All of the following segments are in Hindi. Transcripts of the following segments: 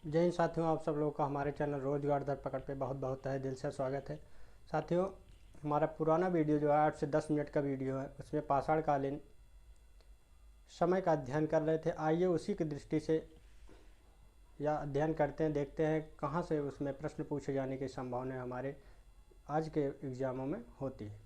जय हिंद साथियों, आप सब लोगों का हमारे चैनल रोजगार दर पकड़ पे बहुत बहुत तहे दिल से स्वागत है। साथियों, हमारा पुराना वीडियो जो है 8 से 10 मिनट का वीडियो है, उसमें पाषाणकालीन समय का अध्ययन कर रहे थे। आइए उसी की दृष्टि से या अध्ययन करते हैं, देखते हैं कहाँ से उसमें प्रश्न पूछे जाने की संभावना हमारे आज के एग्जामों में होती है।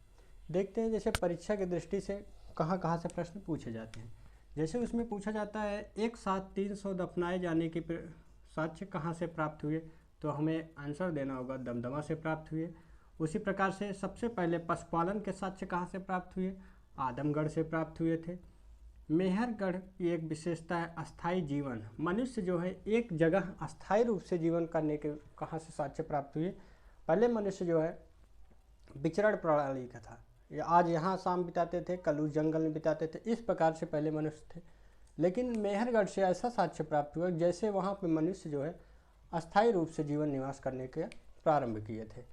देखते हैं जैसे परीक्षा की दृष्टि से कहाँ कहाँ से प्रश्न पूछे जाते हैं। जैसे उसमें पूछा जाता है एक साथ 300 दफनाए जाने के साक्ष्य कहाँ से प्राप्त हुए, तो हमें आंसर देना होगा दमदमा से प्राप्त हुए। उसी प्रकार से सबसे पहले पशुपालन के साक्ष्य कहाँ से प्राप्त हुए, आदमगढ़ से प्राप्त हुए थे। मेहरगढ़ की एक विशेषता है अस्थाई जीवन। मनुष्य जो है एक जगह अस्थाई रूप से जीवन करने के कहाँ से साक्ष्य प्राप्त हुए। पहले मनुष्य जो है विचरण प्रणाली का था, आज यहाँ शाम बिताते थे, कल उस जंगल में बिताते थे, इस प्रकार से पहले मनुष्य थे। लेकिन मेहरगढ़ से ऐसा साक्ष्य प्राप्त हुआ जैसे वहाँ पे मनुष्य जो है अस्थायी रूप से जीवन निवास करने के प्रारंभ किए थे।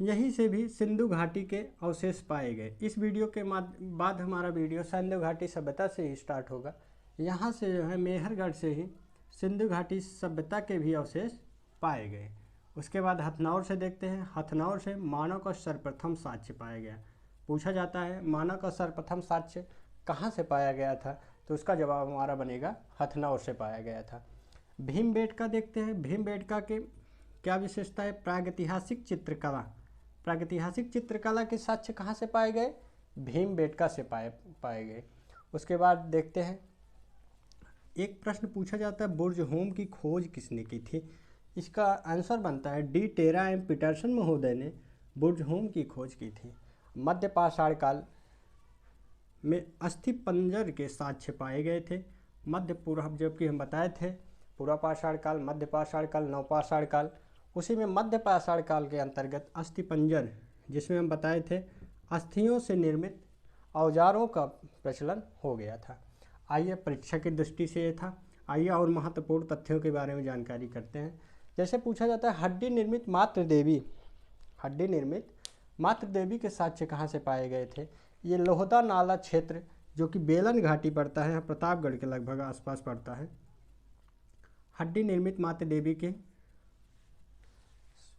यहीं से भी सिंधु घाटी के अवशेष पाए गए। इस वीडियो के बाद हमारा वीडियो सिंधु घाटी सभ्यता से ही स्टार्ट होगा। यहाँ से जो है मेहरगढ़ से ही सिंधु घाटी सभ्यता के भी अवशेष पाए गए। उसके बाद हथनौर से देखते हैं। हथनौर से मानव का सर्वप्रथम साक्ष्य पाया गया। पूछा जाता है मानव का सर्वप्रथम साक्ष्य कहाँ से पाया गया था, तो उसका जवाब हमारा बनेगा हथनौर से पाया गया था। भीमबेटका देखते हैं। भीमबेटका के क्या विशेषता है, प्रागैतिहासिक चित्रकला। प्रागैतिहासिक चित्रकला के साक्ष्य कहाँ से पाए गए, भीमबेटका से पाए गए। उसके बाद देखते हैं एक प्रश्न पूछा जाता है बुर्ज होम की खोज किसने की थी। इसका आंसर बनता है डी टेरा एम पीटरसन महोदय ने बुर्ज होम की खोज की थी। मध्य पाषाण काल में अस्थि पंजर के साक्ष्य पाए गए थे। मध्य पूर्व जबकि हम बताए थे पूर्व पाषाण काल, मध्य पाषाण काल, नवपाषाण काल, उसी में मध्य पाषाण काल के अंतर्गत अस्थि पंजर, जिसमें हम बताए थे अस्थियों से निर्मित औजारों का प्रचलन हो गया था। आइए परीक्षा की दृष्टि से ये था। आइए और महत्वपूर्ण तथ्यों के बारे में जानकारी करते हैं। जैसे पूछा जाता है हड्डी निर्मित मातृ देवी, हड्डी निर्मित मातृ देवी के साक्ष्य कहाँ से पाए गए थे। ये लोहदा नाला क्षेत्र जो कि बेलन घाटी पड़ता है, प्रतापगढ़ के लगभग आसपास पड़ता है। हड्डी निर्मित मातृ देवी के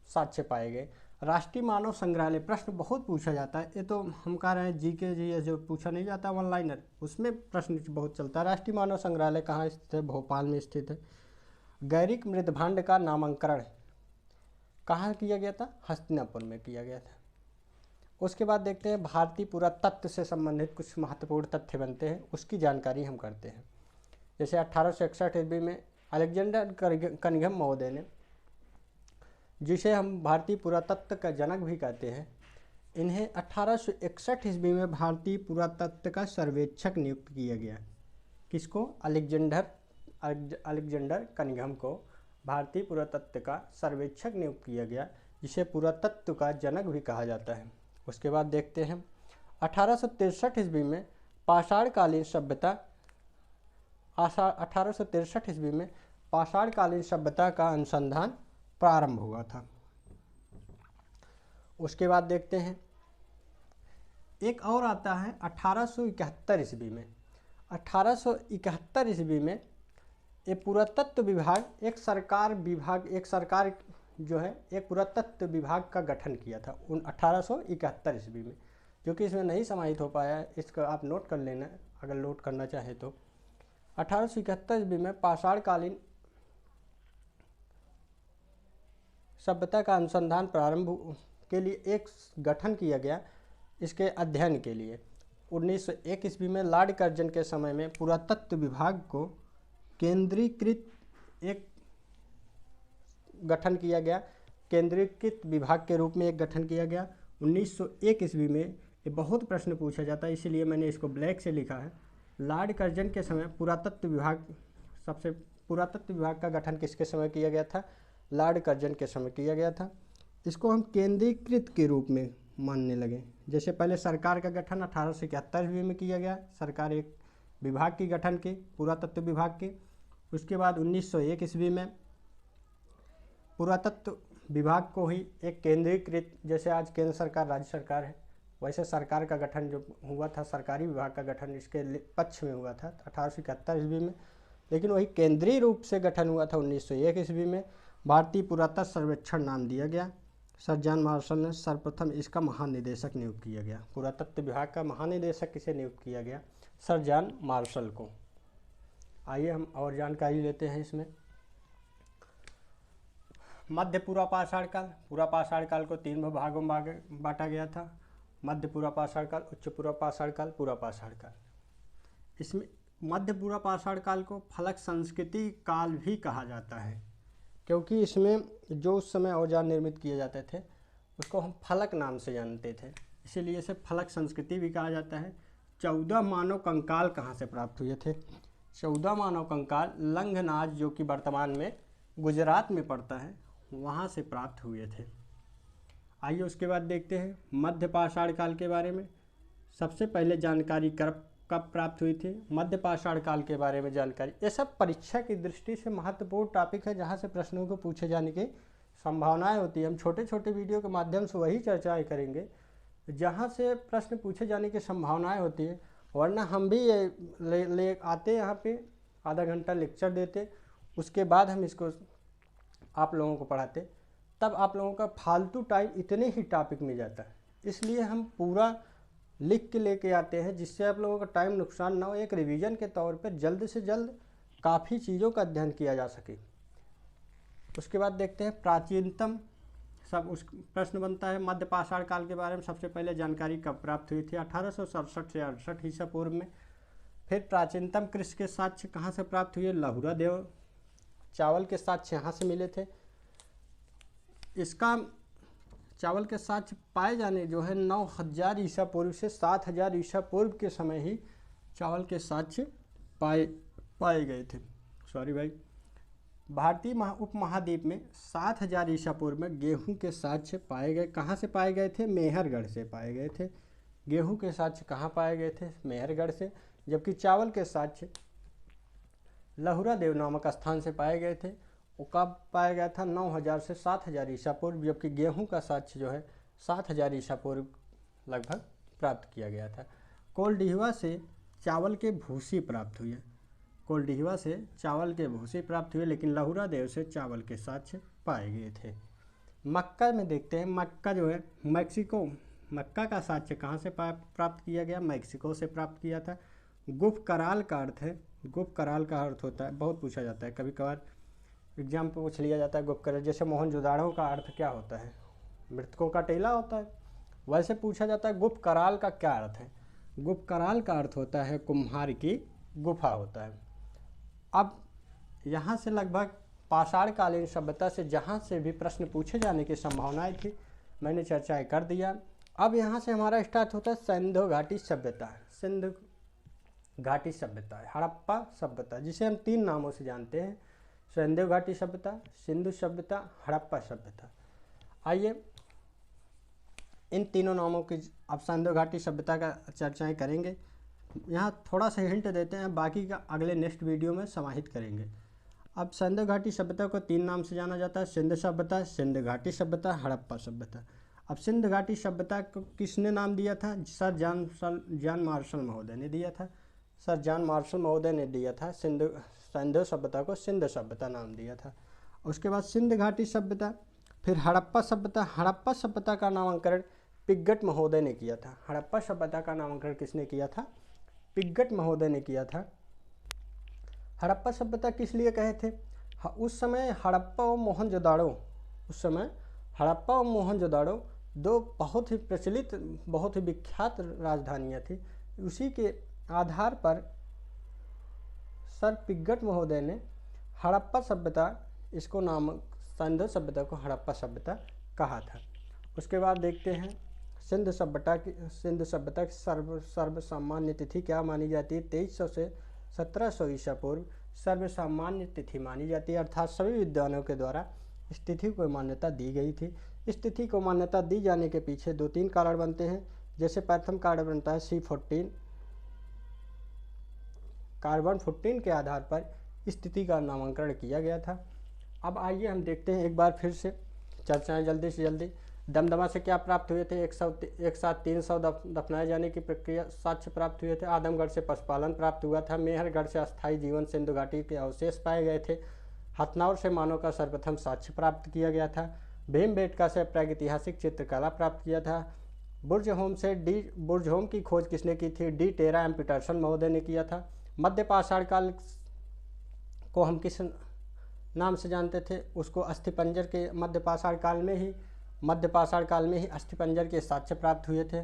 साक्ष्य पाए गए। राष्ट्रीय मानव संग्रहालय प्रश्न बहुत पूछा जाता है। ये तो हम कह रहे हैं जीके जी जो पूछा नहीं जाता वन लाइनर, उसमें प्रश्न बहुत चलता है। राष्ट्रीय मानव संग्रहालय कहाँ स्थित है, भोपाल में स्थित है। गैरिक मृदभांड का नामांकन कहाँ किया गया था, हस्तिनापुर में किया गया था। उसके बाद देखते हैं भारतीय पुरातत्व से संबंधित कुछ महत्वपूर्ण तथ्य बनते हैं, उसकी जानकारी हम करते हैं। जैसे 1861 ईस्वी में अलेक्जेंडर कनिंघम महोदय ने, जिसे हम भारतीय पुरातत्व का जनक भी कहते हैं, इन्हें 1861 ईस्वी में भारतीय पुरातत्व का सर्वेक्षक नियुक्त किया गया। किसको, अलेक्जेंडर कनिंघम को भारतीय पुरातत्व का सर्वेक्षक नियुक्त किया गया, जिसे पुरातत्व का जनक भी कहा जाता है। उसके बाद देखते हैं 1863 ईस्वी में पाषाणकालीन सभ्यता 1863 ईस्वी में पाषाणकालीन सभ्यता का अनुसंधान प्रारंभ हुआ था। उसके बाद देखते हैं एक और आता है 1871 ईस्वी में। 1871 ईस्वी में ये पुरातत्व विभाग एक सरकार जो है एक पुरातत्व विभाग का गठन किया था 1871 ईस्वी में, जो कि इसमें नहीं समाहित हो पाया है। इसका आप नोट कर लेना अगर नोट करना चाहे तो। 1871 ईस्वी में पाषाणकालीन सभ्यता का अनुसंधान प्रारंभ के लिए एक गठन किया गया, इसके अध्ययन के लिए। 1901 ईस्वी में लॉर्ड कर्जन के समय में पुरातत्व विभाग को केंद्रीकृत एक गठन किया गया, केंद्रीकृत विभाग के रूप में एक गठन किया गया। 1901 ईस्वी में ये बहुत प्रश्न पूछा जाता है, इसलिए मैंने इसको ब्लैक से लिखा है। लॉर्ड कर्जन के समय पुरातत्व विभाग का गठन किसके समय किया गया था, लॉर्ड कर्जन के समय किया गया था। इसको हम केंद्रीकृत के रूप में मानने लगे। जैसे पहले सरकार का गठन 1871 ईस्वी में किया गया, सरकार एक विभाग की गठन की, पुरातत्व विभाग की। उसके बाद 1901 ईस्वी में पुरातत्व विभाग को ही एक केंद्रीकृत, जैसे आज केंद्र सरकार राज्य सरकार है, वैसे सरकार का गठन जो हुआ था, सरकारी विभाग का गठन इसके पक्ष में हुआ था 1871 ईस्वी में। लेकिन वही केंद्रीय रूप से गठन हुआ था 1901 ईस्वी में। भारतीय पुरातत्व सर्वेक्षण नाम दिया गया। सर जॉन मार्शल ने सर्वप्रथम इसका महानिदेशक नियुक्त किया गया। पुरातत्व विभाग का महानिदेशक किसे नियुक्त किया गया? सर जॉन मार्शल को। आइए हम और जानकारी लेते हैं इसमें। मध्य पूर्व पाषाण काल। पूर्व पाषाण काल को 3 भागों में बांटा गया था। मध्य पूर्व पाषाण काल, उच्च पूर्व पाषाण काल, पूर्व पाषाण काल। इसमें मध्य पूर्व पाषाण काल को फलक संस्कृति काल भी कहा जाता है, क्योंकि इसमें जो उस समय औजार निर्मित किए जाते थे उसको हम फलक नाम से जानते थे, इसीलिए इसे फलक संस्कृति भी कहा जाता है। 14 मानव कंकाल कहाँ से प्राप्त हुए थे? 14 मानव कंकाल लंघनाज, जो कि वर्तमान में गुजरात में पड़ता है, वहाँ से प्राप्त हुए थे। आइए उसके बाद देखते हैं मध्य पाषाण काल के बारे में। सबसे पहले जानकारी कब प्राप्त हुई थी? मध्य पाषाण काल के बारे में जानकारी। ये सब परीक्षा की दृष्टि से महत्वपूर्ण टॉपिक है, जहाँ से प्रश्नों को पूछे जाने की संभावनाएं होती है। हम छोटे छोटे वीडियो के माध्यम से वही चर्चाएं करेंगे जहाँ से प्रश्न पूछे जाने की संभावनाएं होती है, वरना हम भी ले आते यहाँ पे आधा घंटा लेक्चर देते, उसके बाद हम इसको आप लोगों को पढ़ाते, तब आप लोगों का फालतू टाइम इतने ही टॉपिक में जाता है। इसलिए हम पूरा लिख के लेके आते हैं, जिससे आप लोगों का टाइम नुकसान ना हो। एक रिवीजन के तौर पर जल्द से जल्द काफ़ी चीज़ों का अध्ययन किया जा सके। उसके बाद देखते हैं प्राचीनतम। सब उस प्रश्न बनता है मध्य पाषाण काल के बारे में सबसे पहले जानकारी कब प्राप्त हुई थी? 1867 से 68 ईसा पूर्व में। फिर प्राचीनतम कृषि के साक्ष्य कहाँ से प्राप्त हुए? लहुरा देव चावल के साक्ष्य यहाँ से मिले थे। इसका चावल के साक्ष्य पाए जाने जो है 9000 ईसा पूर्व से 7000 ईसा पूर्व के समय ही चावल के साक्ष्य पाए गए थे। सॉरी भाई, भारतीय उपमहाद्वीप में 7000 ईसा पूर्व में गेहूं के साक्ष्य पाए गए। कहाँ से पाए गए थे? मेहरगढ़ से पाए गए थे। गेहूं के साक्ष्य कहाँ पाए गए थे? मेहरगढ़ से। जबकि चावल के साक्ष्य लहुरा देव नामक स्थान से पाए गए थे। वो कब पाया गया था? 9000 से 7000 ईसा पूर्व। जबकि गेहूं का साक्ष्य जो है 7000 ईसा पूर्व लगभग प्राप्त किया गया था। कोलडीहवा से चावल के भूसी प्राप्त हुए। कोलडीहवा से चावल के भूसी प्राप्त हुए, लेकिन लहुरा देव से चावल के साक्ष्य पाए गए थे। मक्का में देखते हैं। मक्का जो है मैक्सिको, मक्का का साक्ष्य कहाँ से प्राप्त किया गया? मैक्सिको से प्राप्त किया था। गुप्त कराल का अर्थ है, गुप्त कराल का अर्थ होता है, बहुत पूछा जाता है, कभी कभार एग्जाम पे पूछ लिया जाता है गुप्त कराल। जैसे मोहनजोदाड़ो का अर्थ क्या होता है? मृतकों का टेला होता है। वैसे पूछा जाता है गुप्त कराल का क्या अर्थ है? गुप्त कराल का अर्थ होता है कुम्हार की गुफा होता है। अब यहाँ से लगभग पाषाणकालीन सभ्यता से जहाँ से भी प्रश्न पूछे जाने की संभावनाएं थी मैंने चर्चाएं कर दिया। अब यहाँ से हमारा स्टार्ट होता है सिंधु घाटी सभ्यता। सिंधु घाटी सभ्यता है हड़प्पा सभ्यता, जिसे हम 3 नामों से जानते हैं: सिंधु घाटी सभ्यता, सिंधु सभ्यता, हड़प्पा सभ्यता। आइए इन तीनों नामों की अब सिंधु घाटी सभ्यता का चर्चाएं करेंगे। यहाँ थोड़ा सा हिंट देते हैं, बाकी का अगले नेक्स्ट वीडियो में समाहित करेंगे। अब सिंधु घाटी सभ्यता को 3 नाम से जाना जाता है: सिंधु सभ्यता, सिंधु घाटी सभ्यता, हड़प्पा सभ्यता। अब सिंधु घाटी सभ्यता को किसने नाम दिया था? सर जॉन मार्शल महोदय ने दिया था। सर जॉन मार्शल महोदय ने दिया था। सिंधु सभ्यता को सिंधु सभ्यता नाम दिया था। उसके बाद सिंधु घाटी सभ्यता, फिर हड़प्पा सभ्यता। हड़प्पा सभ्यता का नामकरण पिग्गट महोदय ने किया था। हड़प्पा सभ्यता का नामकरण किसने किया था? पिग्गट महोदय ने किया था। हड़प्पा सभ्यता किस लिए कहे थे? उस समय हड़प्पा और मोहनजोदाड़ो 2 बहुत ही प्रचलित, बहुत ही विख्यात राजधानियाँ थी। उसी के आधार पर सर पिग्गट महोदय ने हड़प्पा सभ्यता, इसको नाम सिंधु सभ्यता को हड़प्पा सभ्यता कहा था। उसके बाद देखते हैं सिंधु सभ्यता की सर्वसामान्य तिथि क्या मानी जाती है? 2300 से 1700 ईसा पूर्व सर्वसामान्य तिथि मानी जाती है, अर्थात सभी विद्वानों के द्वारा इस तिथि को मान्यता दी गई थी। इस तिथि को मान्यता दी जाने के पीछे 2-3 कारण बनते हैं। जैसे प्रथम कारण बनता है C14, कार्बन 14 के आधार पर इस तिथि का नामकरण किया गया था। अब आइए हम देखते हैं एक बार फिर से चर्चाएं जल्दी से जल्दी। दमदमा से क्या प्राप्त हुए थे? एक साथ 300 दफनाए जाने की प्रक्रिया साक्ष्य प्राप्त हुए थे। आदमगढ़ से पशुपालन प्राप्त हुआ था। मेहरगढ़ से अस्थायी जीवन सिंधु घाटी के अवशेष पाए गए थे। हथनौर से मानव का सर्वप्रथम साक्ष्य प्राप्त किया गया था। भीमबेटका से प्रागैतिहासिक चित्रकला प्राप्त किया था। बुर्ज होम की खोज किसने की थी? डी टेरा एम पीटरसन महोदय ने किया था। मध्य पाषाण काल को हम किस नाम से जानते थे? उसको अस्थिपंजर के मध्य पाषाण काल में ही अस्थिपंजर के साक्ष्य प्राप्त हुए थे।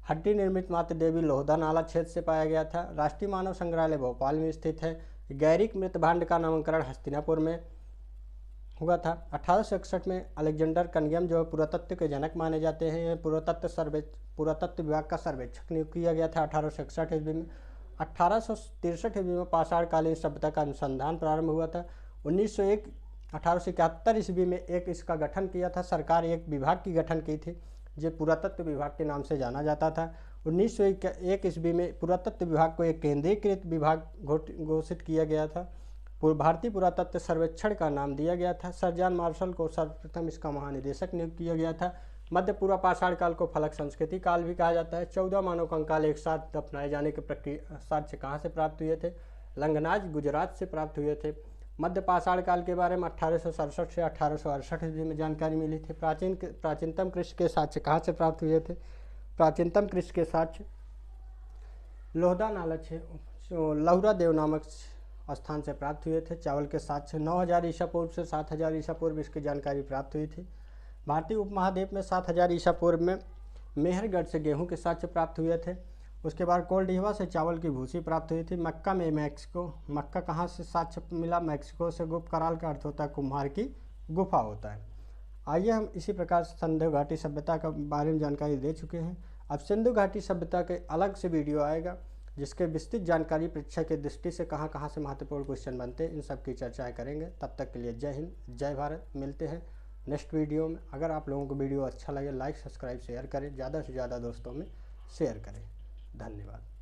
हड्डी निर्मित मातृ देवी लोहदा नाला क्षेत्र से पाया गया था। राष्ट्रीय मानव संग्रहालय भोपाल में स्थित है। गैरिक मृत भांड का नामकरण हस्तिनापुर में हुआ था। 1861 में अलेक्जेंडर कनियम जो पुरातत्व के जनक माने जाते हैं, पुरातत्व विभाग का सर्वेक्षक नियुक्त किया गया था 1861 ईस्वी में। 1863 ईस्वी में पाषाण कालीन सभ्यता का अनुसंधान प्रारंभ हुआ था। 1871 ईस्वी में इसका गठन किया था। सरकार एक विभाग की गठन की थी जो पुरातत्व विभाग के नाम से जाना जाता था। 1901 ईस्वी में पुरातत्व विभाग को एक केंद्रीकृत विभाग घोषित किया गया था। भारतीय पुरातत्व सर्वेक्षण का नाम दिया गया था। सर जॉन मार्शल को सर्वप्रथम इसका महानिदेशक नियुक्त किया गया था। मध्य पूर्व पाषाण काल को फलक संस्कृति काल भी कहा जाता है। 14 मानव कंकाल एक साथ दफनाए जाने की प्रक्रिया साक्ष्य कहाँ से प्राप्त हुए थे? लंगनाज गुजरात से प्राप्त हुए थे। मध्य पाषाण काल के बारे में 1867 से 1868 ईस्वी में जानकारी मिली थी। प्राचीनतम कृषि के साक्ष्य कहाँ से प्राप्त हुए थे? प्राचीनतम कृषि के साक्ष्य लोहदा नाला लहुरा देव नामक स्थान से प्राप्त हुए थे। चावल के साक्ष्य 9000 ईसा पूर्व से 7000 ईसा पूर्व इसकी जानकारी प्राप्त हुई थी। भारतीय उपमहाद्वीप में 7000 ईसा पूर्व में मेहरगढ़ से गेहूं के साक्ष्य प्राप्त हुए थे। उसके बाद कोल्डिहवा से चावल की भूसी प्राप्त हुई थी। मक्का कहाँ से साक्ष्य मिला? मैक्सिको से। गुप्त कराल का अर्थ होता है कुम्हार की गुफा होता है। आइए हम इसी प्रकार से सिंधु घाटी सभ्यता के बारे में जानकारी दे चुके हैं। अब सिंधु घाटी सभ्यता के अलग से वीडियो आएगा जिसके विस्तृत जानकारी परीक्षा की दृष्टि से कहाँ से महत्वपूर्ण क्वेश्चन बनते हैं, इन सब की चर्चाएं करेंगे। तब तक के लिए जय हिंद, जय भारत। मिलते हैं नेक्स्ट वीडियो में। अगर आप लोगों को वीडियो अच्छा लगे लाइक सब्सक्राइब शेयर करें, ज़्यादा से ज़्यादा दोस्तों में शेयर करें। धन्यवाद।